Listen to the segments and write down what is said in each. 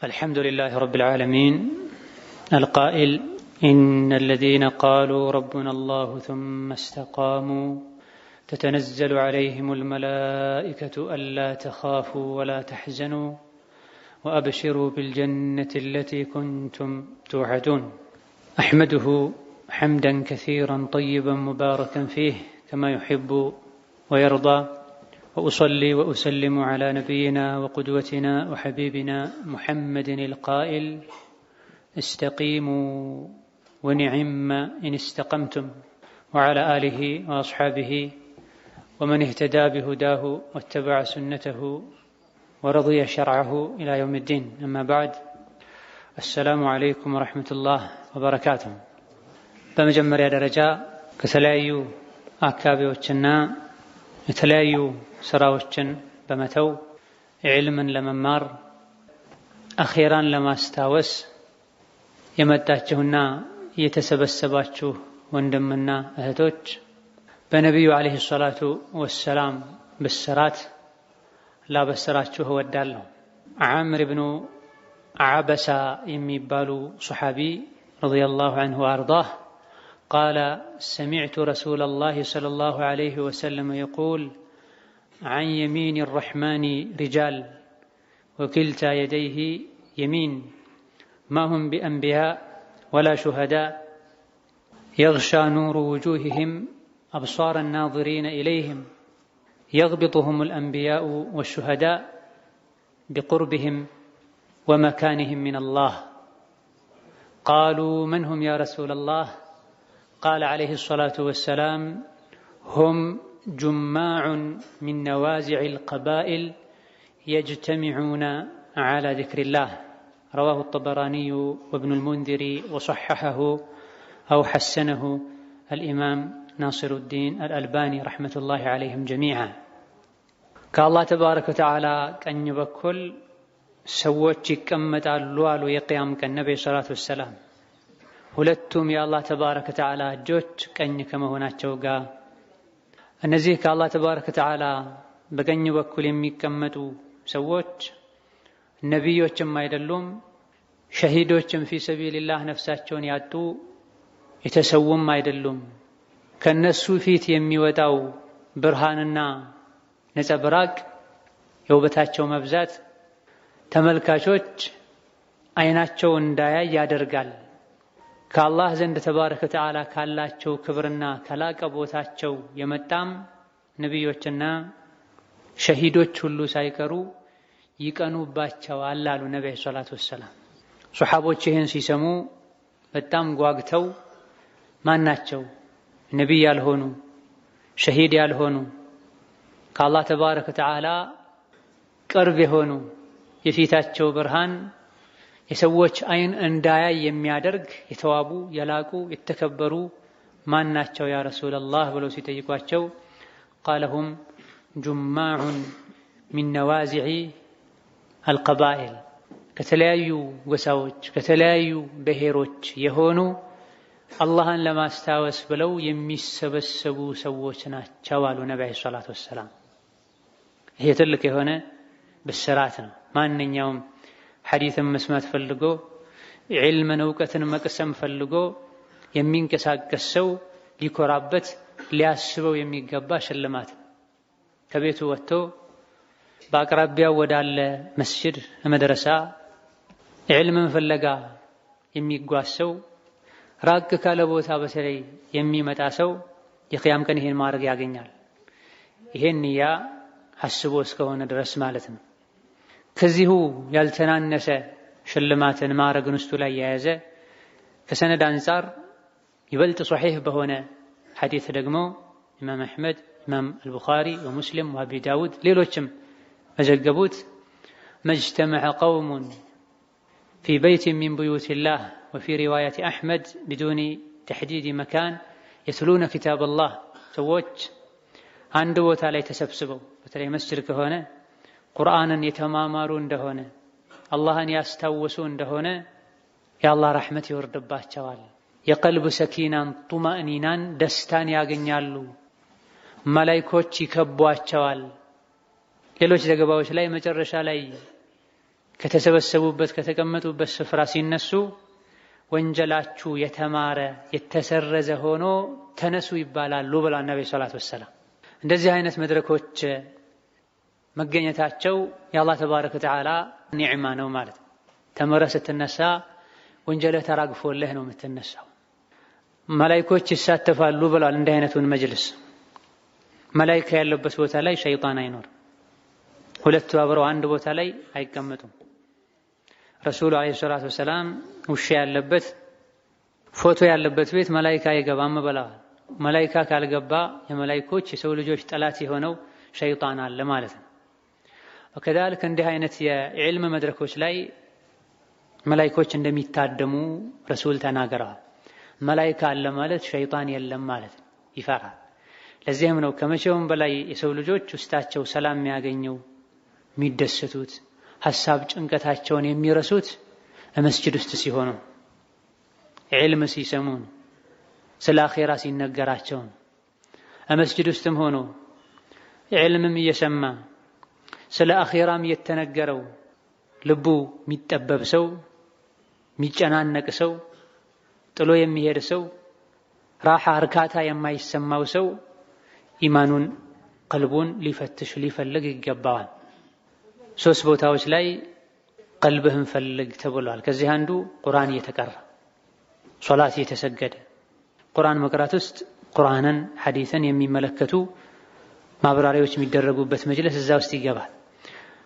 الحمد لله رب العالمين القائل إن الذين قالوا ربنا الله ثم استقاموا تتنزل عليهم الملائكة ألا تخافوا ولا تحزنوا وأبشروا بالجنة التي كنتم توعدون. أحمده حمدا كثيرا طيبا مباركا فيه كما يحب ويرضى، وأصلي وأسلم على نبينا وقدوتنا وحبيبنا محمد القائل استقيموا ونعم إن استقمتم، وعلى آله وأصحابه ومن اهتدى بهداه واتبع سنته ورضي شرعه إلى يوم الدين. أما بعد، السلام عليكم ورحمة الله وبركاته. በመጀመሪያ ደረጃ ከተለያዩ አካባቢዎችና የተለያዩ ስራዎችን በመተው ዒልምን ለመማር አኺራን ለማስታወስ የመጣችሁና የተሰበሰባችሁ ወንድምና እህቶች በነቢዩ ዓለይሂ ሰላቱ ወሰላም ብስራት ላበስራችሁ እወዳለሁ። ዓምር ብኑ ዓበሳ የሚባሉ ሱሐቢ ረዲየላሁ ዐንሁ ወአርዳህ قال سمعت رسول الله صلى الله عليه وسلم يقول عن يمين الرحمن رجال وكلتا يديه يمين ما هم بأنبياء ولا شهداء يغشى نور وجوههم أبصار الناظرين إليهم يغبطهم الأنبياء والشهداء بقربهم ومكانهم من الله. قالوا من هم يا رسول الله؟ قال عليه الصلاة والسلام هم جماع من نوازع القبائل يجتمعون على ذكر الله. رواه الطبراني وابن المنذر وصححه أو حسنه الإمام ناصر الدين الألباني رحمة الله عليهم جميعا. كالله تبارك وتعالى كأن يبكل سوتك كمت اللوال ويقيام كالنبي صلى الله عليه وسلم ሁለቱም የአላህ ተባረከ ወተዓላ እጆች ቀኝ ከመሆናቸው ጋር እነዚህ ከአላህ ተባረከ ወተዓላ በቀኝ በኩል የሚቀመጡ ሰዎች ነቢዮችም አይደሉም፣ ሸሂዶችም ፊ ሰቢልላህ ነፍሳቸውን ያጡ የተሰውም አይደሉም። ከነሱ ፊት የሚወጣው ብርሃንና ነጸብራቅ የውበታቸው መብዛት ተመልካቾች አይናቸው እንዳያይ ያደርጋል። ከአላህ ዘንድ ተባረከ ወተዓላ ካላቸው ክብርና ከላቀ ቦታቸው የመጣም ነቢዮችና ሸሂዶች ሁሉ ሳይቀሩ ይቀኑባቸዋል አሉ ነብዩ ሰለላሁ ዐለይሂ ወሰለም። ሱሐቦች ይህን ሲሰሙ በጣም ጓግተው ማናቸው ነቢይ ያልሆኑ ሸሂድ ያልሆኑ ከአላህ ተባረከ ወተዓላ ቅርብ የሆኑ የፊታቸው ብርሃን የሰዎች አይን እንዳያይ የሚያደርግ የተዋቡ የላቁ የተከበሩ ማናቸው ያ ረሱላላህ ብለው ሲጠይቋቸው قالهم جماع من نوازع القبائل ከተለያዩ ጎሳዎች ከተለያዩ ብሔሮች የሆኑ አላህን ለማስታወስ ብለው የሚሰበሰቡ ሰዎች ናቸው አሉ ነብዩ ሰለላሁ ዐለይሂ ወሰለም። ይሄ ትልቅ የሆነ ብስራት ነው። ማንኛውም ሐዲስን መስማት ፈልጎ ዒልምን እውቀትን መቅሰም ፈልጎ የሚንቀሳቀስ ሰው ሊኮራበት ሊያስበው የሚገባ ሽልማት። ከቤቱ ወጥቶ በአቅራቢያው ወዳለ መስጂድ መድረሳ ዒልምን ፍለጋ የሚጓዝ ሰው፣ ራቅ ካለ ቦታ በተለይ የሚመጣ ሰው የቂያም ቀን ይሄን ማድረግ ያገኛል። ይሄን ያ ሐስቦ እስከሆነ ድረስ ማለት ነው። ከዚሁ ያልተናነሰ ሽልማትን ማዕረግን ውስጡ ላይ የያዘ ከሰነድ አንፃር ይበልጥ ሶሒህ በሆነ ሐዲስ ደግሞ ኢማም አሕመድ፣ ኢማም አልቡኻሪ ወሙስሊም ወአቢ ዳውድ ሌሎችም መዘገቡት መጅተመዐ ቀውሙን ፊ በይቲን ሚን ቡዩቲላህ ወፊ ሪዋየት አሕመድ ቢዱኒ ተሕዲድ መካን የትሉነ ኪታበላህ። ሰዎች አንድ ቦታ ላይ ተሰብስበው በተለይ መስጂድ ከሆነ ቁርአንን የተማማሩ እንደሆነ አላህን ያስታወሱ እንደሆነ የአላህ ረሕመት ይወርድባቸዋል። የቀልብ ሰኪናን ጡማእኒናን ደስታን ያገኛሉ። መላኢኮች ይከቧቸዋል። ሌሎች ዘገባዎች ላይ መጨረሻ ላይ ከተሰበሰቡበት ከተቀመጡበት ስፍራ ሲነሱ ወንጀላችሁ የተማረ የተሰረዘ ሆኖ ተነሱ ይባላሉ ብለዋል ነብዩ ሰለላሁ ዐለይሂ ወሰለም። እንደዚህ አይነት መድረኮች መገኘታቸው የአላህ ተባረከ ወተዓላ ኒዕማ ነው ማለት ነው። ተምረህ ስትነሳ ወንጀልህ ተራግፎልህ ነው የምትነሳው። መላእክቶች ይሳተፋሉ ብለዋል እንዲህ አይነቱን መጅልስ። መላእክት ያለበት ቦታ ላይ ሸይጣን አይኖርም። ሁለቱ አብረው አንድ ቦታ ላይ አይቀመጡም። ረሱሉ አለይሂ ሰላቱ ወሰላም ውሻ ያለበት ፎቶ ያለበት ቤት መላእክት አይገባም ብለዋል። መላእክት ካልገባ የመላእክቶች የሰው ልጆች ጠላት የሆነው ሸይጣን አለ ማለት ነው። ወከዛልክ እንዲህ አይነት የዕልም መድረኮች ላይ መላእክቶች እንደሚታደሙ ረሱል ተናግረዋል። መላእክት አለ ማለት ሸይጣን የለም ማለት ነው፣ ይፈራል። ለዚህም ነው ከመቼውም በላይ የሰው ልጆች ውስጣቸው ሰላም የሚያገኘው የሚደሰቱት ሐሳብ ጭንቀታቸውን የሚረሱት መስጂድ ውስጥ ሲሆኑ ዕልም ሲሰሙ ስለ አኺራ ሲነገራቸው መስጂድ ውስጥም ሆኖ ዕልምም እየሰማ ስለ አኺራም እየተነገረው ልቡ የሚጠበብ ሰው የሚጨናነቅ ሰው ጥሎ የሚሄድ ሰው ራሓ እርካታ የማይሰማው ሰው ኢማኑን ቀልቡን ሊፈትሽ ሊፈልግ ይገባዋል። ሶስት ቦታዎች ላይ ቀልብህን ፈልግ ተብሏል። ከዚህ አንዱ ቁርአን እየተቀራ ሶላት እየተሰገደ ቁርአን መቅራት ውስጥ ቁርአንን ሐዲስን የሚመለከቱ ማብራሪያዎች የሚደረጉበት መጅልስ እዛ ውስጥ ይገባል።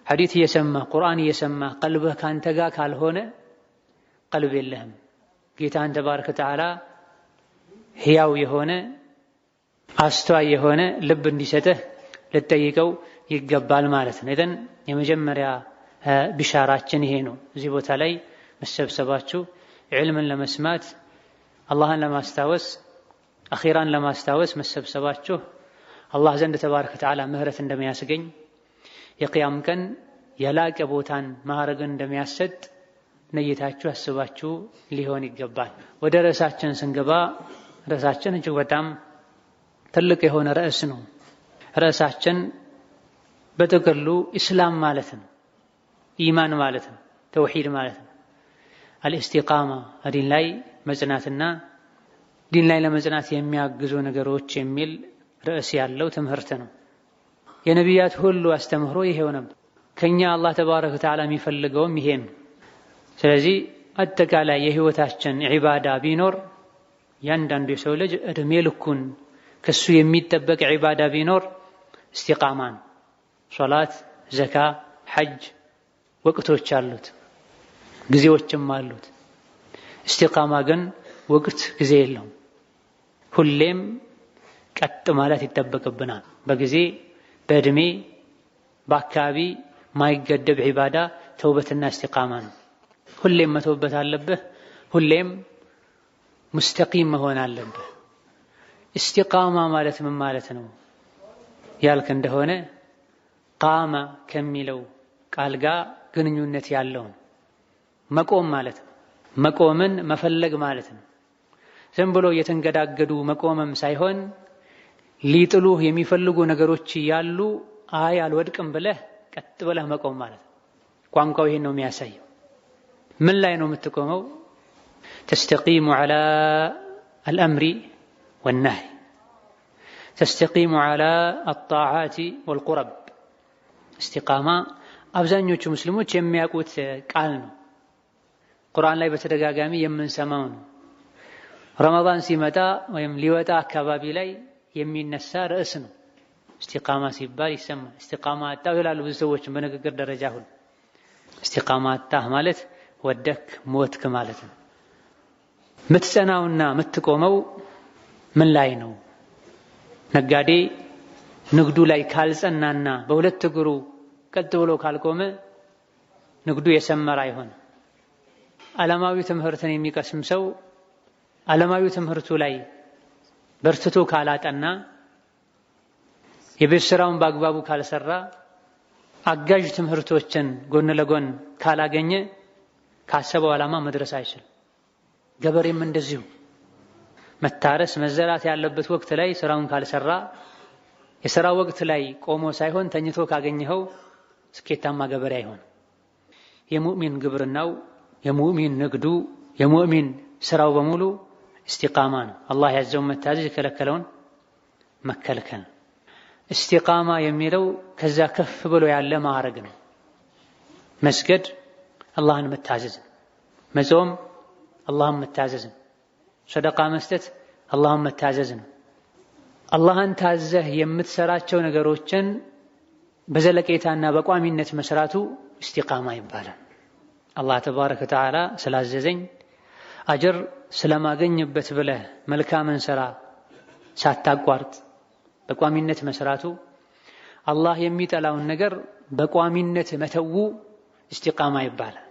ሐዲስ እየሰማ ቁርአን እየሰማ ቀልብህ ካንተ ጋር ካልሆነ ቀልብ የለህም። ጌታን ተባረከ ወተዓላ ሕያው የሆነ አስተዋይ የሆነ ልብ እንዲሰጥህ ልትጠይቀው ይገባል ማለት ነው። ኢዘን የመጀመሪያ ቢሻራችን ይሄ ነው። እዚህ ቦታ ላይ መሰብሰባችሁ ዕልምን ለመስማት አላህን ለማስታወስ አኺራን ለማስታወስ መሰብሰባችሁ አላህ ዘንድ ተባረከ ወተዓላ ምህረት እንደሚያስገኝ የቂያም ቀን የላቀ ቦታን ማዕረግን እንደሚያሰጥ ነይታችሁ አስባችሁ ሊሆን ይገባል። ወደ ርዕሳችን ስንገባ ርዕሳችን እጅግ በጣም ትልቅ የሆነ ርዕስ ነው። ርዕሳችን በጥቅሉ ኢስላም ማለት ነው፣ ኢማን ማለት ነው፣ ተውሂድ ማለት ነው። አልኢስቲቃማ ዲን ላይ መጽናትና ዲን ላይ ለመጽናት የሚያግዙ ነገሮች የሚል ርዕስ ያለው ትምህርት ነው። የነቢያት ሁሉ አስተምህሮ ይሄው ነበር። ከኛ አላህ ተባረከ ወተዓላ የሚፈልገውም ይሄ ነው። ስለዚህ አጠቃላይ የህይወታችን ዒባዳ ቢኖር ያንዳንዱ የሰው ልጅ እድሜ ልኩን ከሱ የሚጠበቅ ዒባዳ ቢኖር ኢስቲቃማን ሶላት፣ ዘካ፣ ሐጅ ወቅቶች አሉት፣ ጊዜዎችም አሉት። ኢስቲቃማ ግን ወቅት ጊዜ የለውም። ሁሌም ቀጥ ማለት ይጠበቅብናል። በጊዜ በእድሜ በአካባቢ ማይገደብ ዒባዳ ተውበትና ኢስቲቃማ ነው። ሁሌም መተውበት አለብህ። ሁሌም ሙስተቂም መሆን አለብህ። ኢስቲቃማ ማለት ምን ማለት ነው ያልክ እንደሆነ ቃማ ከሚለው ቃል ጋር ግንኙነት ያለው መቆም ማለት ነው። መቆምን መፈለግ ማለት ነው። ዝም ብሎ የተንገዳገዱ መቆምም ሳይሆን ሊጥሉህ የሚፈልጉ ነገሮች ያሉ አይ አልወድቅም ብለህ ቀጥ ብለህ መቆም ማለት ነው። ቋንቋው ይሄን ነው የሚያሳየው። ምን ላይ ነው የምትቆመው? ተስተቂሙ ዐላ አልአምሪ ወነህይ ተስተቂሙ ዐላ አጣዓቲ ወልቁረብ። ኢስቲቃማ አብዛኞቹ ሙስሊሞች የሚያውቁት ቃል ነው። ቁርአን ላይ በተደጋጋሚ የምንሰማው ነው። ረመዳን ሲመጣ ወይም ሊወጣ አካባቢ ላይ የሚነሳ ርዕስ ነው። ኢስቲቃማ ሲባል ይሰማል። ኢስቲቃማ አጣሁ ይላሉ ብዙ ሰዎች በንግግር ደረጃ ሁሉ። ኢስቲቃማ አጣህ ማለት ወደክ ሞትክ ማለት ነው። ምትጸናውና ምትቆመው ምን ላይ ነው? ነጋዴ ንግዱ ላይ ካልጸናና በሁለት እግሩ ቀጥ ብሎ ካልቆመ ንግዱ የሰመረ አይሆንም። ዓለማዊ ትምህርትን የሚቀስም ሰው ዓለማዊ ትምህርቱ ላይ በርትቶ ካላጠና የቤት ስራውን በአግባቡ ካልሰራ አጋዥ ትምህርቶችን ጎን ለጎን ካላገኘ ካሰበው ዓላማ መድረስ አይችልም። ገበሬም እንደዚሁ መታረስ መዘራት ያለበት ወቅት ላይ ስራውን ካልሰራ የሥራ ወቅት ላይ ቆሞ ሳይሆን ተኝቶ ካገኘኸው ስኬታማ ገበሬ አይሆንም። የሙእሚን ግብርናው የሙእሚን ንግዱ የሙእሚን ስራው በሙሉ እስቲቃማ ነው። አላህ ያዘውን መታዘዝ የከለከለውን መከልከል። እስቲቃማ የሚለው ከዛ ከፍ ብሎ ያለ ማዕረግ ነው። መስገድ አላህን መታዘዝ፣ መጾም አላህን መታዘዝ፣ ሰደቃ መስጠት አላህን መታዘዝ ነው። አላህን ታዘህ የምትሰራቸው ነገሮችን በዘለቄታና በቋሚነት መስራቱ እስቲቃማ ይባላል። አላህ ተባረከ ወተዓላ ስላዘዘኝ አጅር ስለማገኝበት ብለህ መልካምን ስራ ሳታቋርጥ በቋሚነት መስራቱ፣ አላህ የሚጠላውን ነገር በቋሚነት መተው እስቲቃማ ይባላል።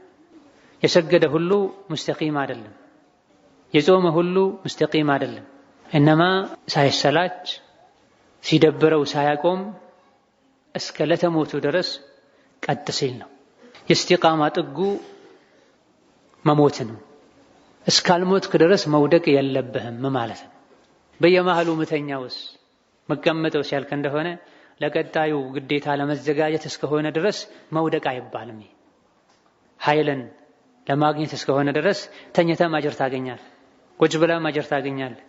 የሰገደ ሁሉ ሙስተቂም አይደለም፣ የጾመ ሁሉ ሙስተቂም አይደለም። እነማ ሳይሰላች ሲደብረው ሳያቆም እስከ ለተሞቱ ድረስ ቀጥ ሲል ነው። የእስቲቃማ ጥጉ መሞት ነው። እስካልሞትክ ድረስ መውደቅ የለብህም ማለት ነው። በየመሃሉ ምተኛውስ መቀመጠው ሲያልክ እንደሆነ ለቀጣዩ ግዴታ ለመዘጋጀት እስከሆነ ድረስ መውደቅ አይባልም። ኃይልን ለማግኘት እስከሆነ ድረስ ተኝተህ አጅር ታገኛለህ፣ ቁጭ ብለህ አጅር ታገኛለህ።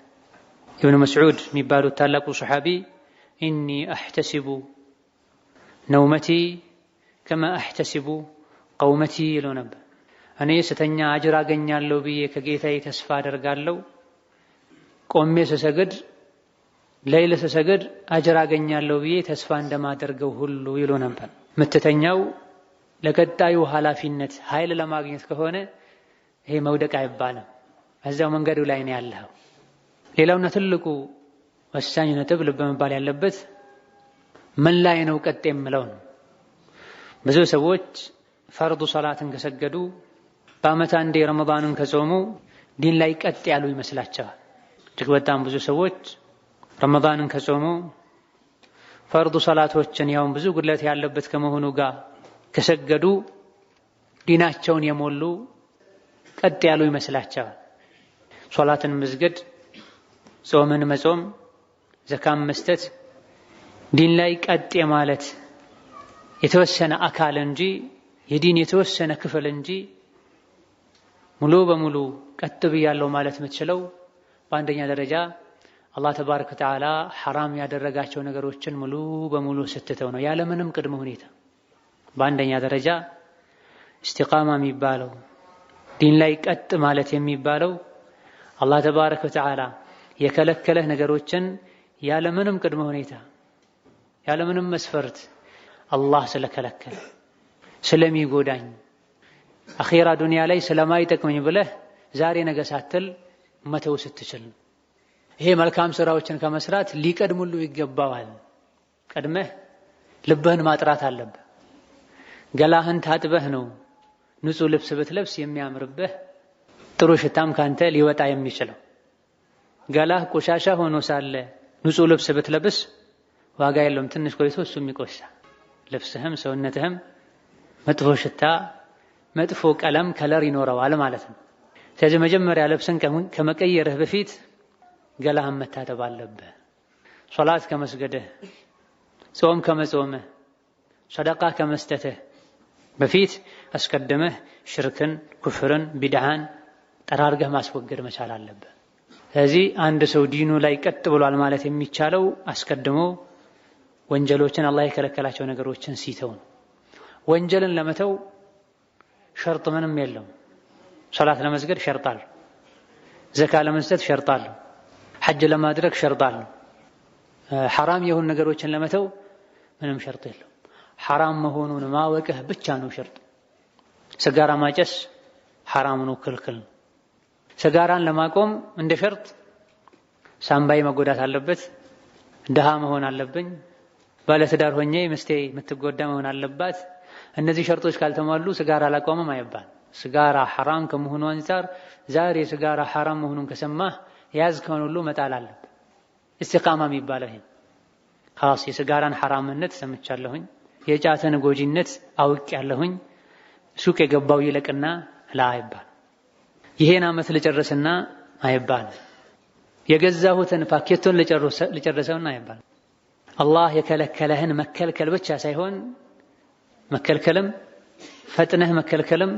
ኢብኑ መስዑድ የሚባሉት ታላቁ ሰሓቢ ኢኒ አሕተሲቡ ነውመቲ ከማ አሕተሲቡ ቀውመቲ ይለው ነበር። እኔ ስተኛ አጅር አገኛለሁ ብዬ ከጌታዬ ተስፋ አደርጋለሁ፣ ቆሜ ስሰግድ ሌሊት ስሰግድ አጅር አገኛለሁ ብዬ ተስፋ እንደማደርገው ሁሉ ይሉ ነበር። የምትተኛው ለቀጣዩ ኃላፊነት ኃይል ለማግኘት ከሆነ ይሄ መውደቅ አይባልም፣ እዛው መንገዱ ላይ ነው ያለው። ሌላውና ትልቁ ወሳኝ ነጥብ ልብ መባል ያለበት ምን ላይ ነው ቀጥ የምለው ነው። ብዙ ሰዎች ፈርዱ ሰላትን ከሰገዱ በዓመት አንዴ ረመዳንን ከጾሙ ዲን ላይ ቀጥ ያሉ ይመስላቸዋል። እጅግ በጣም ብዙ ሰዎች ረመዳንን ከጾሙ ፈርዱ ሰላቶችን ያውን ብዙ ጉድለት ያለበት ከመሆኑ ጋር ከሰገዱ ዲናቸውን የሞሉ ቀጥ ያሉ ይመስላቸዋል። ሶላትን መስገድ፣ ጾምን መጾም፣ ዘካም መስጠት ዲን ላይ ቀጥ የማለት የተወሰነ አካል እንጂ የዲን የተወሰነ ክፍል እንጂ ሙሉ በሙሉ ቀጥ ብያለሁ ማለት የምትችለው በአንደኛ ደረጃ አላህ ተባረከ ወተዓላ ሐራም ያደረጋቸው ነገሮችን ሙሉ በሙሉ ስትተው ነው፣ ያለምንም ቅድመ ሁኔታ። በአንደኛ ደረጃ እስቲቃማ የሚባለው ዲን ላይ ቀጥ ማለት የሚባለው አላህ ተባረከ ወተዓላ የከለከለህ ነገሮችን ያለምንም ቅድመ ሁኔታ ያለምንም መስፈርት አላህ ስለከለከለ ስለሚጎዳኝ አኺራ ዱንያ ላይ ስለማይጠቅመኝ ብለህ ዛሬ ነገ ሳትል መተው ስትችል፣ ይሄ መልካም ስራዎችን ከመስራት ሊቀድሙሉ ይገባዋል። ቀድመህ ልብህን ማጥራት አለብህ። ገላህን ታጥበህ ነው ንጹህ ልብስ ብትለብስ የሚያምርብህ ጥሩ ሽታም ካንተ ሊወጣ የሚችለው። ገላህ ቆሻሻ ሆኖ ሳለ ንጹህ ልብስ ብትለብስ ዋጋ የለውም፣ ትንሽ ቆይቶ እሱም ይቆሻል። ልብስህም ሰውነትህም መጥፎ ሽታ መጥፎ ቀለም ከለር ይኖረዋል ማለት ነው። ስለዚህ መጀመሪያ ልብስን ከመቀየርህ በፊት ገላህን መታጠብ አለብህ። ሶላት ከመስገድህ፣ ጾም ከመጾምህ፣ ሰደቃ ከመስጠትህ በፊት አስቀድመህ ሽርክን፣ ኩፍርን፣ ቢድዓን ጠራርገህ ማስወገድ መቻል አለብህ። ስለዚህ አንድ ሰው ዲኑ ላይ ቀጥ ብሏል ማለት የሚቻለው አስቀድሞ ወንጀሎችን አላህ የከለከላቸው ነገሮችን ሲተው ነው። ወንጀልን ለመተው ሸርጥ ምንም የለውም። ሶላት ለመስገድ ሸርጥ አለው፣ ዘካ ለመስጠት ሸርጥ አለው፣ ሐጅ ለማድረግ ሸርጥ አለው። ሐራም የሆኑ ነገሮችን ለመተው ምንም ሸርጥ የለውም። ሐራም መሆኑን ማወቅህ ብቻ ነው ሸርጥ። ስጋራ ማጨስ ሐራም ነው፣ ክልክል ነው። ስጋራን ለማቆም እንደ ሸርጥ ሳምባይ መጎዳት አለበት፣ ድሃ መሆን አለብኝ፣ ባለትዳር ሆኜ ሚስቴ የምትጎዳ መሆን አለባት። እነዚህ ሸርጦች ካልተሟሉ ስጋራ አላቆምም አይባል። ስጋራ ሐራም ከመሆኑ አንፃር ዛሬ ስጋራ ሐራም መሆኑን ከሰማህ ያዝከውን ሁሉ መጣል አለብህ። እስቲቃማ የሚባለው ይሄ ኻስ የስጋራን ሐራምነት ሰምቻለሁኝ፣ የጫትን ጎጂነት አውቄያለሁኝ፣ ሱቅ የገባው ይለቅና ላ አይባል። ይሄን ዓመት ልጨርስና አይባል። የገዛሁትን ፓኬቱን ልጨርሰውና አይባል። አላህ የከለከለህን መከልከል ብቻ ሳይሆን መከልከልም ፈጥነህ መከልከልም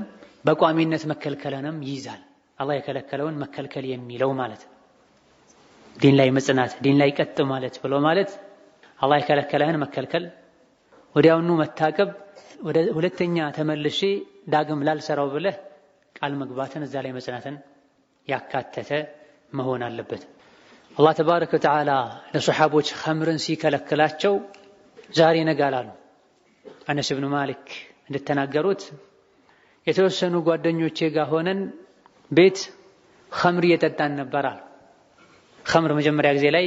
በቋሚነት መከልከልንም ይይዛል። አላህ የከለከለውን መከልከል የሚለው ማለት ዲን ላይ መጽናት፣ ዲን ላይ ቀጥ ማለት ብሎ ማለት አላህ የከለከለህን መከልከል፣ ወዲያውኑ መታቀብ፣ ወደ ሁለተኛ ተመልሼ ዳግም ላልሰራው ብለህ ቃል መግባትን እዛ ላይ መጽናትን ያካተተ መሆን አለበት። አላህ ተባረከ ወተዓላ ለሰሓቦች ኸምርን ሲከለክላቸው ዛሬ ነገ አላሉ። አነስ ብኑ ማሊክ እንደተናገሩት የተወሰኑ ጓደኞቼ ጋር ሆነን ቤት ኸምር እየጠጣን ነበር አሉ። ኸምር መጀመሪያ ጊዜ ላይ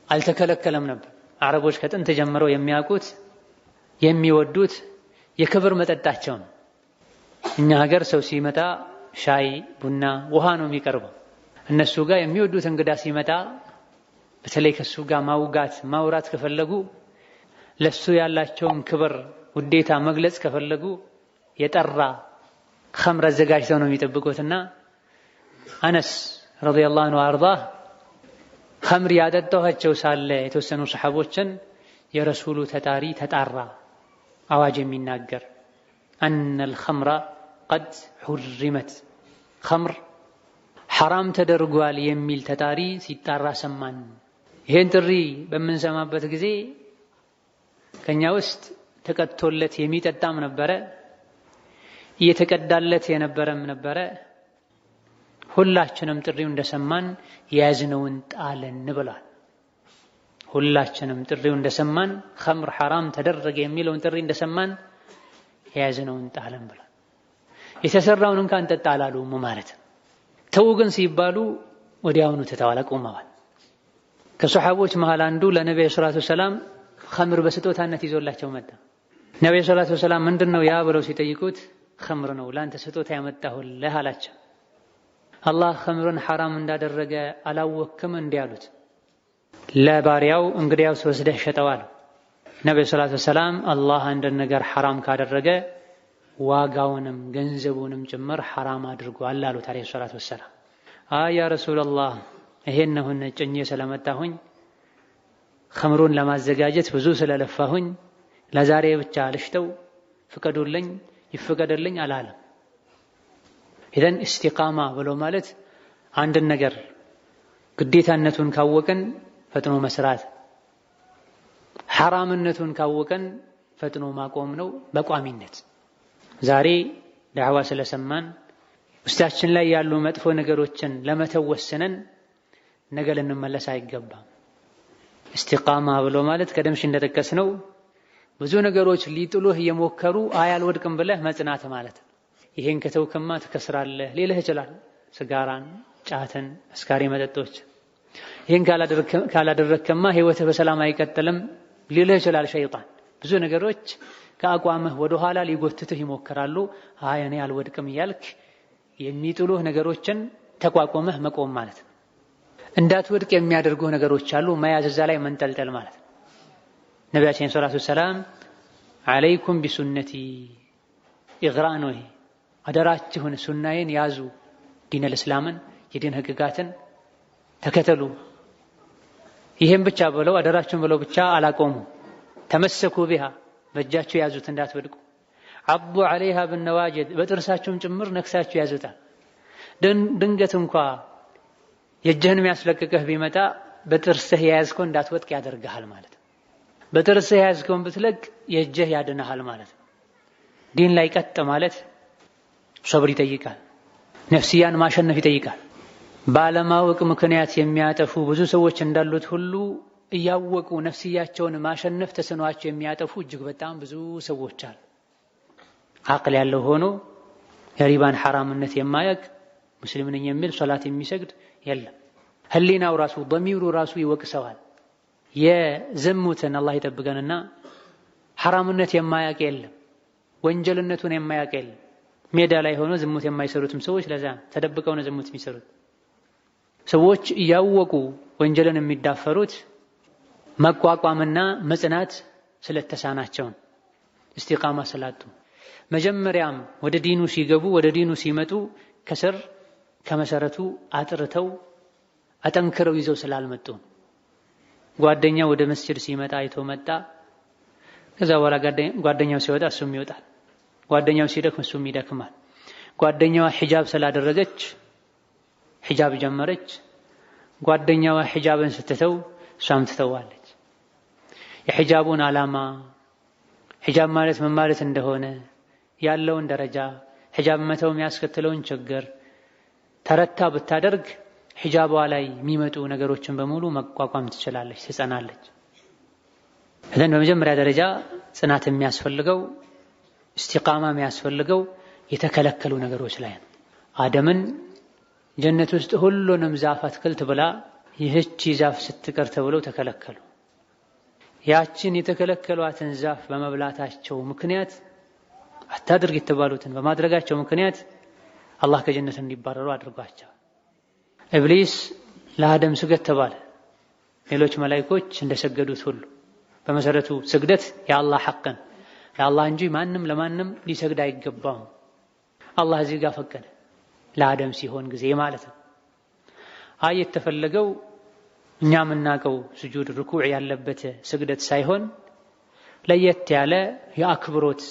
አልተከለከለም ነበር። አረቦች ከጥንት ጀምረው የሚያውቁት የሚወዱት የክብር መጠጣቸው ነው። እኛ ሀገር ሰው ሲመጣ ሻይ፣ ቡና፣ ውሃ ነው የሚቀርበው። እነሱ ጋር የሚወዱት እንግዳ ሲመጣ በተለይ ከሱ ጋር ማውራት ከፈለጉ ለሱ ያላቸውን ክብር ውዴታ መግለጽ ከፈለጉ የጠራ ኸምር አዘጋጅተው ነው የሚጠብቁትና አነስ ረዲየላሁ ዐንሁ አርዳህ ኸምር ያጠጣኋቸው ሳለ የተወሰኑ ሰሓቦችን የረሱሉ ተጣሪ ተጣራ አዋጅ የሚናገር አነል ኸምራ ቀድ ሑሪመት ኸምር ሐራም ተደርጓል የሚል ተጣሪ ሲጣራ ሰማን። ይሄን ጥሪ በምንሰማበት ጊዜ ከኛ ውስጥ ተቀጥቶለት የሚጠጣም ነበረ፣ እየተቀዳለት የነበረም ነበረ። ሁላችንም ጥሪው እንደሰማን የያዝነውን ጣልን ብሏል። ሁላችንም ጥሪው እንደሰማን ኸምር ሐራም ተደረገ የሚለውን ጥሪ እንደሰማን የያዝነውን ጣልን ብሏል። የተሰራውን እንኳን ጠጣ አላሉም ማለት ነው። ተው ግን ሲባሉ ወዲያውኑ ተተዋል፣ ቆመዋል። ከሰሓቦች መሃል አንዱ ለነብዩ ሰለላሁ ዐለይሂ ወሰለም ኸምር በስጦታነት ይዞላቸው መጣ። ነብዩ ሰለላሁ ዐለይሂ ወሰለም ምንድነው ያ ብለው ሲጠይቁት ኸምር ነው ላንተ ስጦታ ያመጣሁልህ አላቸው። አላህ ኸምርን ሐራም እንዳደረገ አላወክም እንዲህ አሉት። ለባሪያው እንግዲያውስ ወስደህ ሸጠዋል። ነብዩ ሰለላሁ ዐለይሂ ወሰለም አላህ አንድን ነገር ሐራም ካደረገ ዋጋውንም ገንዘቡንም ጭምር ሐራም አድርጓል አሉት አለይሂ ሰላቱ ወሰላም። ያ ረሱላህ ይሄን ነው ጭኜ ስለመጣሁኝ ኸምሩን ለማዘጋጀት ብዙ ስለለፋሁኝ ለዛሬ ብቻ ልሽተው ፍቀዱልኝ ይፈቀደልኝ አላለም። ኢዘን ኢስቲቃማ ብሎ ማለት አንድን ነገር ግዴታነቱን ካወቀን ፈጥኖ መስራት፣ ሐራምነቱን ካወቀን ፈጥኖ ማቆም ነው በቋሚነት። ዛሬ ዳዕዋ ስለሰማን ውስጣችን ላይ ያሉ መጥፎ ነገሮችን ለመተው ወስነን ነገ ልንመለስ አይገባም። ኢስቲቃማ ብሎ ማለት ቀደምሽ እንደጠቀስነው ብዙ ነገሮች ሊጥሉህ እየሞከሩ አልወድቅም ብለህ መጽናት ማለት ነው። ይሄን ከተውክማ ትከስራለህ ሊልህ ይችላል። ስጋራን፣ ጫትን፣ አስካሪ መጠጦች። ይሄን ካላደረክማ ህይወትህ በሰላም አይቀጥልም ሊልህ ይችላል ሸይጣን። ብዙ ነገሮች ከአቋምህ ወደ ኋላ ሊጎትቱህ ይሞክራሉ። እኔ አልወድቅም እያልክ የሚጥሉህ ነገሮችን ተቋቁመህ መቆም ማለት ነው። እንዳትወድቅ የሚያደርጉህ ነገሮች አሉ፣ መያዝ እዛ ላይ መንጠልጠል ማለት ነው። ነቢያችን ሰለላሁ ዐለይሂ ወሰለም አለይኩም ቢሱነቲ ኢግራእ ነው። ይሄ አደራችሁን ሱናዬን ያዙ፣ ዲነል እስላምን የዲን ህግጋትን ተከተሉ። ይሄን ብቻ ብለው አደራችሁን ብለው ብቻ አላቆሙ። ተመሰኩ ቢሃ በእጃችሁ ያዙት እንዳትወድቁ። አቡ ዐለይሃ ብነዋጅድ በጥርሳችሁም ጭምር ነክሳችሁ ያዙታል። ድንገት እንኳ የእጅህን የሚያስለቅቅህ ቢመጣ በጥርስህ የያዝከው እንዳትወድቅ ያደርግሃል ማለት ነው። በጥርስህ የያዝከውን ብትለቅ የእጅህ ያድንሃል ማለት ነው። ዲን ላይ ቀጥ ማለት ሰብር ይጠይቃል። ነፍስያን ማሸነፍ ይጠይቃል። ባለማወቅ ምክንያት የሚያጠፉ ብዙ ሰዎች እንዳሉት ሁሉ እያወቁ ነፍስያቸውን ማሸነፍ ተስኗቸው የሚያጠፉ እጅግ በጣም ብዙ ሰዎች አሉ። አቅል ያለው ሆኖ የሪባን ሐራምነት የማያውቅ ሙስሊም ነኝ የሚል ሶላት የሚሰግድ የለም። ህሊናው ራሱ ضميሩ ራሱ ይወቅሰዋል። የዝሙትን አላህ ይጠብቀንና ሐራምነት የማያውቅ የለም። ወንጀልነቱን የማያውቅ የለም። ሜዳ ላይ ሆኖ ዝሙት የማይሰሩትም ሰዎች ለዛ ተደብቀው ነው ዝሙት የሚሰሩት። ሰዎች እያወቁ ወንጀልን የሚዳፈሩት መቋቋምና መጽናት ስለተሳናቸው ኢስቲቃማ ስላጡ። መጀመሪያም ወደ ዲኑ ሲገቡ ወደ ዲኑ ሲመጡ ከስር ከመሰረቱ አጥርተው አጠንክረው ይዘው ስላልመጡ ጓደኛው ወደ መስጂድ ሲመጣ አይቶ መጣ። ከዛ በኋላ ጓደኛው ሲወጣ እሱም ይወጣል። ጓደኛው ሲደክም እሱም ይደክማል። ጓደኛዋ ሒጃብ ስላደረገች ሒጃብ ጀመረች። ጓደኛዋ ሒጃብን ስትተው እሷም ትተዋለች። የሒጃቡን ዓላማ ሒጃብ ማለት ምን ማለት እንደሆነ ያለውን ደረጃ ሒጃብ መተው የሚያስከትለውን ችግር ተረታ ብታደርግ ሒጃቧ ላይ የሚመጡ ነገሮችን በሙሉ መቋቋም ትችላለች፣ ትጸናለች። እዘን በመጀመሪያ ደረጃ ጽናት የሚያስፈልገው እስቲቃማ የሚያስፈልገው የተከለከሉ ነገሮች ላይ ነው። አደምን ጀነት ውስጥ ሁሉንም ዛፍ አትክልት ብላ ይህች ዛፍ ስትቀር ተብለው ተከለከሉ። ያችን የተከለከሏትን ዛፍ በመብላታቸው ምክንያት አታድርግ የተባሉትን በማድረጋቸው ምክንያት አላህ ከጀነት እንዲባረሩ አድርጓቸው። ኢብሊስ ለአደም ስገድ ተባለ። ሌሎች መላእክቶች እንደሰገዱት ሁሉ በመሰረቱ ስግደት የአላህ ሐቅ ነው። ለአላህ እንጂ ማንም ለማንም ሊሰግድ አይገባም። አላህ እዚህ ጋር ፈቀደ፣ ለአደም ሲሆን ጊዜ ማለት ነው። የተፈለገው እኛ የምናውቀው ስጁድ ርኩዕ ያለበት ስግደት ሳይሆን ለየት ያለ የአክብሮት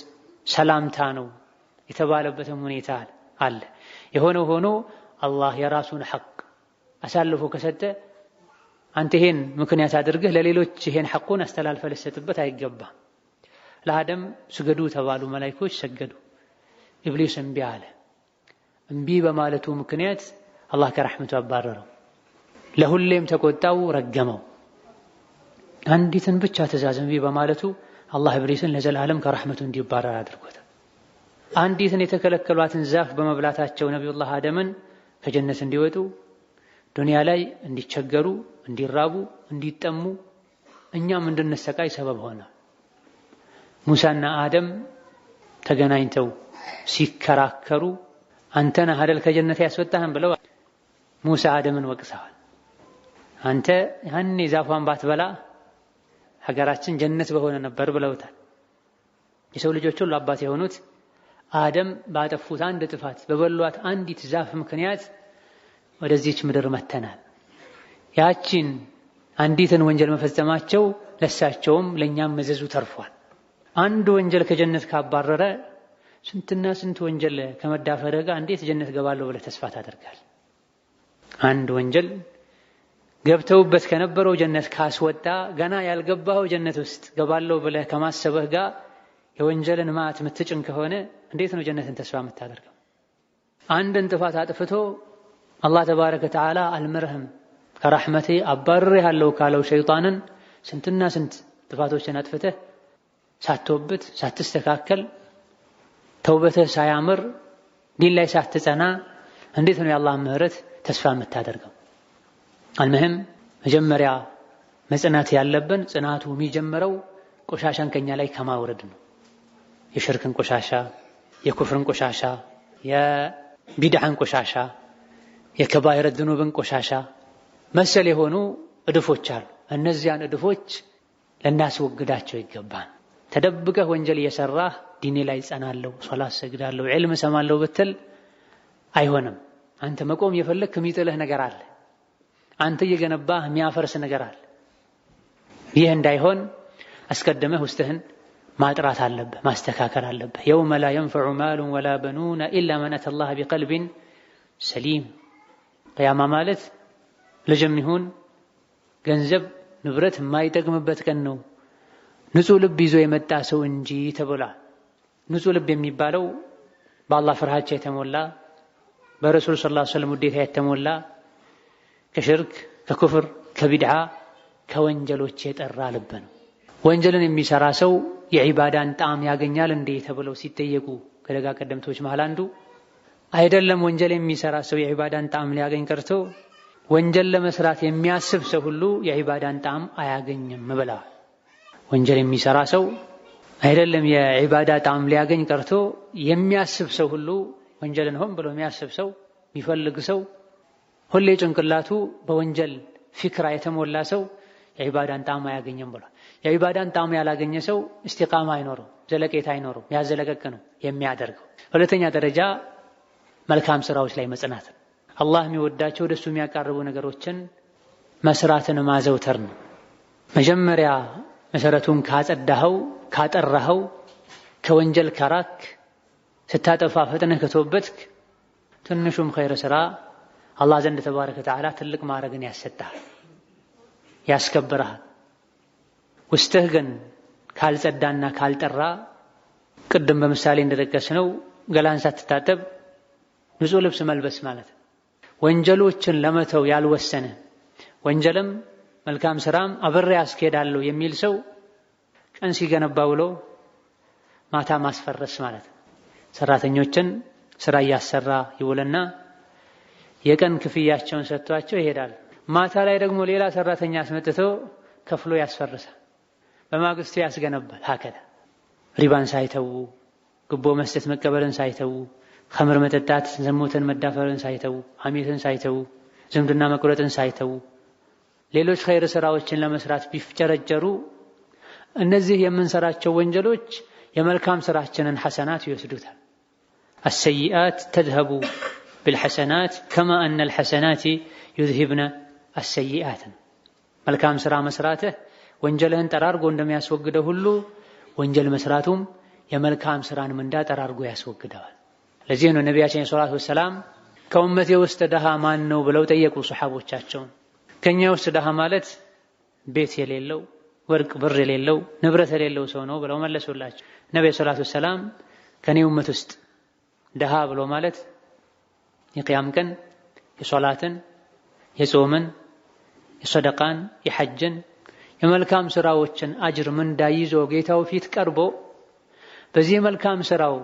ሰላምታ ነው የተባለበትም ሁኔታ አለ። የሆነው ሆኖ አላህ የራሱን ሐቅ አሳልፎ ከሰጠ አንተ ይሄን ምክንያት አድርገህ ለሌሎች ይሄን ሐቁን አስተላልፈ ልሰጥበት አይገባም። ለአደም ስገዱ ተባሉ፣ መላእክቶች ሰገዱ። ኢብሊስ እምቢ አለ። እምቢ በማለቱ ምክንያት አላህ ከረሕመቱ አባረረው። ለሁሌም ተቆጣው፣ ረገመው። አንዲትን ብቻ ትእዛዝ እምቢ በማለቱ አላህ ኢብሊስን ለዘላለም ከረሕመቱ እንዲባረር አድርጎታል። አንዲትን የተከለከሏትን ዛፍ በመብላታቸው ነቢዩላህ አደምን ከጀነት እንዲወጡ ዱንያ ላይ እንዲቸገሩ፣ እንዲራቡ፣ እንዲጠሙ እኛም እንድንሰቃይ ሰበብ ሆነ። ሙሳና አደም ተገናኝተው ሲከራከሩ አንተና ሀደል ከጀነት ያስወጣህን ብለው ሙሳ አደምን ወቅሰዋል። አንተ ያኔ ዛፏን ባትበላ ሀገራችን ጀነት በሆነ ነበር ብለውታል። የሰው ልጆች ሁሉ አባት የሆኑት አደም ባጠፉት አንድ ጥፋት በበሏት አንዲት ዛፍ ምክንያት ወደዚች ምድር መተናል። ያቺን አንዲትን ወንጀል መፈጸማቸው ለሳቸውም ለኛም መዘዙ ተርፏል። አንድ ወንጀል ከጀነት ካባረረ ስንትና ስንት ወንጀል ከመዳፈር ጋር እንዴት ጀነት ገባለሁ ብለህ ተስፋ ታደርጋል? አንድ ወንጀል ገብተውበት ከነበረው ጀነት ካስወጣ ገና ያልገባው ጀነት ውስጥ ገባለሁ ብለህ ከማሰብህ ጋር የወንጀልን ማት ምትጭን ከሆነ እንዴት ነው ጀነትን ተስፋ የምታደርገው? አንድን ጥፋት አጥፍቶ አላህ ተባረከ ወተዓላ አልምርህም ከረሕመቴ አባርሬሃለሁ ካለው ሸይጣንን ስንትና ስንት ጥፋቶችን አጥፍተህ ሳትወብት ሳትስተካከል ተውበትህ ሳያምር ዲን ላይ ሳትጸና እንዴት ነው የአላህ ምህረት ተስፋ የምታደርገው? አልምህም መጀመሪያ መጽናት ያለብን ጽናቱ የሚጀምረው ቆሻሻን ከኛ ላይ ከማውረድ ነው። የሽርክን ቆሻሻ፣ የኩፍርን ቆሻሻ፣ የቢድዓን ቆሻሻ፣ የከባይረ ዝኑብን ቆሻሻ መሰል የሆኑ እድፎች አሉ። እነዚያን እድፎች ልናስወግዳቸው ይገባል። ተደብቀህ ወንጀል እየሰራህ ዲኔ ላይ ጸናለሁ፣ ሶላት ሰግዳለሁ፣ ዒልም ሰማለሁ ብትል አይሆንም። አንተ መቆም የፈለክ የሚጥልህ ነገር አለ። አንተ እየገነባህ የሚያፈርስ ነገር አለ። ይህ እንዳይሆን አስቀድመህ ውስጥህን ማጥራት አለብህ፣ ማስተካከል አለብህ። የውመ ላ የንፈዑ ማሉን ወላ በኑነ ኢላ መን አተላህ ቢቀልቢን ሰሊም። ቅያማ ማለት ልጅም ይሁን ገንዘብ ንብረት የማይጠቅምበት ቀን ነው ንጹህ ልብ ይዞ የመጣ ሰው እንጂ ተብሏል። ንጹህ ልብ የሚባለው በአላህ ፍርሃቻ የተሞላ በረሱል ሰለላሁ ዐለይሂ ወሰለም ውዴታ የተሞላ ከሽርክ ከኩፍር ከቢድዓ ከወንጀሎች የጠራ ልብ ነው። ወንጀልን የሚሰራ ሰው የዒባዳን ጣዕም ያገኛል እንዴ ተብለው ሲጠየቁ ከደጋ ቀደምቶች መሃል አንዱ አይደለም ወንጀል የሚሰራ ሰው የዒባዳን ጣዕም ሊያገኝ ቀርቶ ወንጀል ለመስራት የሚያስብ ሰው ሁሉ የዒባዳን ጣዕም አያገኝም ብላ። ወንጀል የሚሰራ ሰው አይደለም የዒባዳ ጣዕም ሊያገኝ ቀርቶ የሚያስብ ሰው ሁሉ ወንጀልን ሆን ብሎ የሚያስብ ሰው የሚፈልግ ሰው ሁሌ ጭንቅላቱ በወንጀል ፊክራ የተሞላ ሰው የዒባዳን ጣዕም አያገኝም ብሏል። የዒባዳን ጣዕም ያላገኘ ሰው እስቲቃማ አይኖረው፣ ዘለቄታ አይኖረው፣ ያዘለቀቅ ነው የሚያደርገው። ሁለተኛ ደረጃ መልካም ስራዎች ላይ መጽናት፣ አላህ የሚወዳቸው ደሱ የሚያቃርቡ ነገሮችን መስራትን ማዘውተር ነው። መጀመሪያ መሰረቱን ካጸዳኸው ካጠራኸው ከወንጀል ከራክ ስታጠፋ ፈጥነህ ከተወበትክ ትንሹም ኸይር ስራ አላህ ዘንድ ተባረከ ወተዓላ ትልቅ ማዕረግን ያሰጣል፣ ያስከብርሃል። ውስጥህ ግን ካልጸዳና ካልጠራ ቅድም በምሳሌ እንደጠቀስነው ገላን ሳትታጠብ ንጹህ ልብስ መልበስ ማለት ወንጀሎችን ለመተው ያልወሰነ ወንጀልም መልካም ስራም አብሬ አስኬዳለሁ የሚል ሰው ቀን ሲገነባ ውሎ ማታ ማስፈረስ ማለት ሰራተኞችን ስራ እያሰራ ይውልና የቀን ክፍያቸውን ሰጥቷቸው ይሄዳል። ማታ ላይ ደግሞ ሌላ ሰራተኛ አስመጥቶ ከፍሎ ያስፈርሳል። በማግስቱ ያስገነባል። ሀከዳ ሪባን ሳይተው ግቦ መስጠት መቀበልን ሳይተው ኸምር መጠጣት ዝሙትን መዳፈርን ሳይተው ሐሜትን ሳይተው ዝምድና መቁረጥን ሳይተው ሌሎች ኸይር ስራዎችን ለመስራት ቢፍጨረጨሩ እነዚህ የምንሰራቸው ወንጀሎች የመልካም ስራችንን ሐሰናት ይወስዱታል። السيئات تذهب بالحسنات كما أن الحسنات يذهبن السيئات መልካም ስራ መስራትህ ወንጀልህን ጠራርጎ እንደሚያስወግደው ሁሉ ወንጀል መስራቱም የመልካም ስራን ምንዳ ጠራርጎ ያስወግደዋል። ለዚህ ነው ነቢያችን ሰለላሁ ዐለይሂ ወሰለም ከኡመቴ ውስጥ ደሃ ማን ነው ብለው ጠየቁ ሱሐቦቻቸውን። ከኛ ውስጥ ደሃ ማለት ቤት የሌለው ወርቅ ብር የሌለው ንብረት የሌለው ሰው ነው ብለው መለሱላቸው። ነብዩ ሰለላሁ ዐለይሂ ወሰለም ከኔ ኡመት ውስጥ ደሃ ብሎ ማለት የቂያም ቀን የሶላትን የጾምን የሰደቃን የሐጅን የመልካም ስራዎችን አጅር ምንዳ ይዞ ጌታው ፊት ቀርቦ በዚህ መልካም ስራው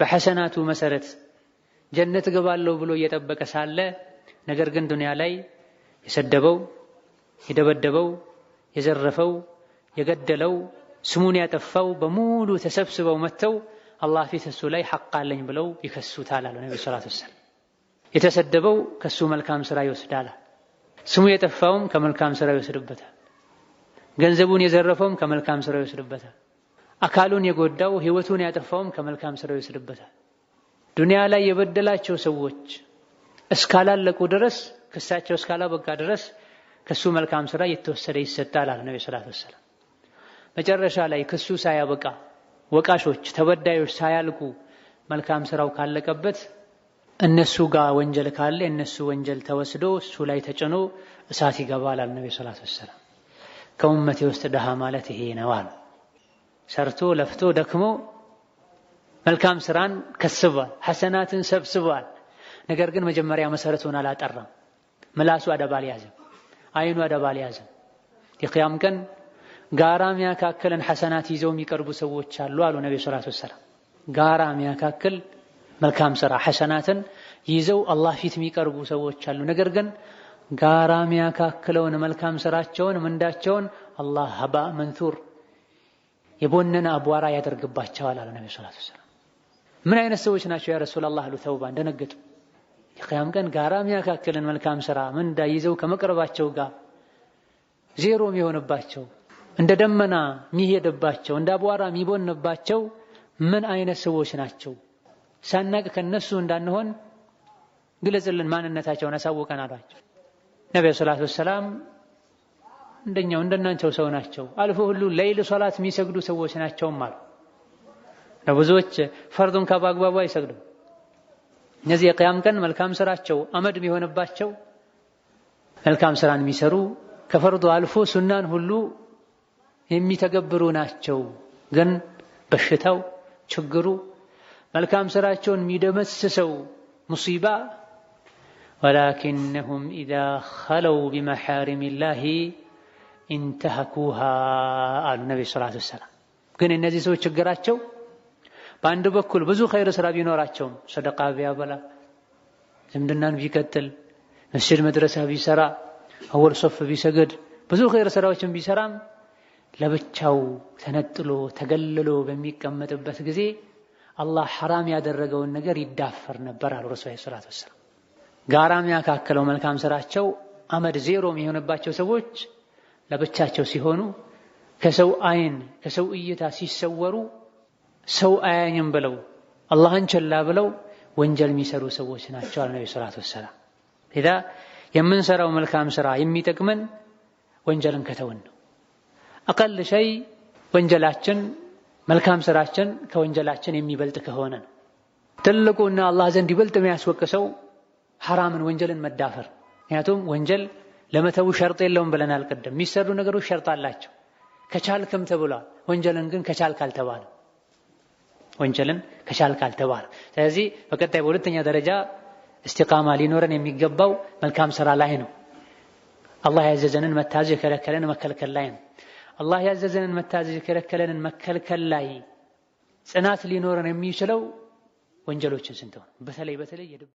በሐሰናቱ መሰረት ጀነት ገባለሁ ብሎ እየጠበቀ ሳለ ነገር ግን ዱንያ ላይ የሰደበው የደበደበው የዘረፈው የገደለው ስሙን ያጠፋው በሙሉ ተሰብስበው መተው አላህ ፊት እሱ ላይ ሐቅ አለኝ ብለው ይከሱታል አሉ ነብዩ ሰለላሁ ዐለይሂ ወሰለም። የተሰደበው ከሱ መልካም ስራ ይወስዳል፣ ስሙ የጠፋውም ከመልካም ስራ ይወስድበታል፣ ገንዘቡን የዘረፈውም ከመልካም ስራ ይወስድበታል፣ አካሉን የጎዳው ህይወቱን ያጠፋውም ከመልካም ስራ ይወስድበታል። ዱንያ ላይ የበደላቸው ሰዎች እስካላለቁ ድረስ ክሳቸው እስካላበቃ ድረስ ከሱ መልካም ስራ የተወሰደ ይሰጣል አለ ነብዩ ሰለላሁ ዐለይሂ ወሰለም። መጨረሻ ላይ ክሱ ሳያበቃ ወቃሾች ተበዳዮች ሳያልቁ መልካም ስራው ካለቀበት እነሱ ጋር ወንጀል ካለ እነሱ ወንጀል ተወስዶ እሱ ላይ ተጭኖ እሳት ይገባል አለ ነብዩ ሰለላሁ ዐለይሂ ወሰለም። ከኡመቴ ውስጥ ደሃ ማለት ይሄ ነው አሉ። ሰርቶ ለፍቶ ደክሞ መልካም ስራን ከስቧል፣ ሐሰናትን ሰብስቧል። ነገር ግን መጀመሪያ መሰረቱን አላጠራም። ምላሱ አደብ አልያዘም፣ አይኑ አደብ አልያዘም። የቂያም ቀን ጋራ የሚያካክልን ሐሰናት ይዘው የሚቀርቡ ሰዎች አሉ አሉ ነብዩ ሰለላሁ ዐለይሂ ወሰለም። ጋራ የሚያካክል መልካም ስራ ሐሰናትን ይዘው አላህ ፊት የሚቀርቡ ሰዎች አሉ። ነገር ግን ጋራ የሚያካክለውን መልካም ስራቸውን ምንዳቸውን አላህ ሀባ መንቱር የቦነነ አቧራ ያደርግባቸዋል አሉ ነብዩ ሰለላሁ ዐለይሂ ወሰለም። ምን አይነት ሰዎች ናቸው ያ ረሱላህ አሉ ተውባ እንደነገጡ። የቂያም ቀን ጋራ የሚያካክልን መልካም ስራ ምንዳ ይዘው ከመቅረባቸው ጋር ዜሮ የሚሆንባቸው እንደ ደመና የሚሄድባቸው እንደ አቧራ የሚቦንባቸው ምን አይነት ሰዎች ናቸው? ሳናቅ ከነሱ እንዳንሆን ግለጽልን፣ ማንነታቸውን አሳውቀን አሏቸው። ነብዩ ሰለላሁ ዐለይሂ ወሰለም እንደኛው እንደናንተው ሰው ናቸው፣ አልፎ ሁሉ ሌሊት ሶላት የሚሰግዱ ሰዎች ናቸው ማለት ነው። ብዙዎች ፈርዱን በአግባቡ አይሰግዱም። እነዚህ የቂያም ቀን መልካም ስራቸው አመድ የሚሆንባቸው መልካም ስራን የሚሰሩ ከፈርዱ አልፎ ሱናን ሁሉ የሚተገብሩ ናቸው። ግን በሽታው ችግሩ መልካም ስራቸውን የሚደመስሰው ሙሲባ ወላኪንሁም ኢዛ ኸለው ቢመሐሪም ላሂ ኢንተሀኩሃ አሉ ነብዩ ሰለላሁ ዐለይሂ ወሰለም። ግን እነዚህ ሰዎች ችግራቸው በአንድ በኩል ብዙ ኸይር ስራ ቢኖራቸውም ሰደቃ ቢያበላ፣ ዝምድናን ቢቀጥል፣ መስጂድ መድረሳ ቢሰራ፣ አወል ሶፍ ቢሰግድ፣ ብዙ ኸይር ስራዎችን ቢሰራም ለብቻው ተነጥሎ ተገልሎ በሚቀመጥበት ጊዜ አላህ ሐራም ያደረገውን ነገር ይዳፈር ነበር አሉ ረሱል ሰለላሁ ዐለይሂ ወሰለም። ጋራ የሚያካክለው መልካም ስራቸው አመድ ዜሮ የሚሆንባቸው ሰዎች ለብቻቸው ሲሆኑ ከሰው አይን ከሰው እይታ ሲሰወሩ ሰው አያኝም ብለው አላህን ቸላ ብለው ወንጀል የሚሰሩ ሰዎች ናቸው አሉ ነብዩ ሰለላሁ ዐለይሂ ወሰለም። ኢዳ የምንሰራው መልካም ስራ የሚጠቅመን ወንጀልን ከተውን ነው። አቀል ሸይ ወንጀላችን መልካም ስራችን ከወንጀላችን የሚበልጥ ከሆነ ነው። ትልቁና አላህ ዘንድ ይበልጥ የሚያስወቅሰው ሐራምን ወንጀልን መዳፈር። ምክንያቱም ወንጀል ለመተው ሸርጥ የለውም ብለናል ቀደም። የሚሰሩ ነገሮች ሸርጥ አላቸው። ከቻልክም ተብሏል። ወንጀልን ግን ከቻልክ አልተባለም። ወንጀልን ከቻልክ አልተባለም። ስለዚህ በቀጣይ በሁለተኛ ደረጃ እስቲቃማ ሊኖረን የሚገባው መልካም ስራ ላይ ነው። አላህ ያዘዘንን መታዘዝ የከለከለንን መከልከል ላይ ነው። አላህ ያዘዘንን መታዘዝ የከለከለንን መከልከል ላይ ጽናት ሊኖረን የሚችለው ወንጀሎችን ስንተው በተለይ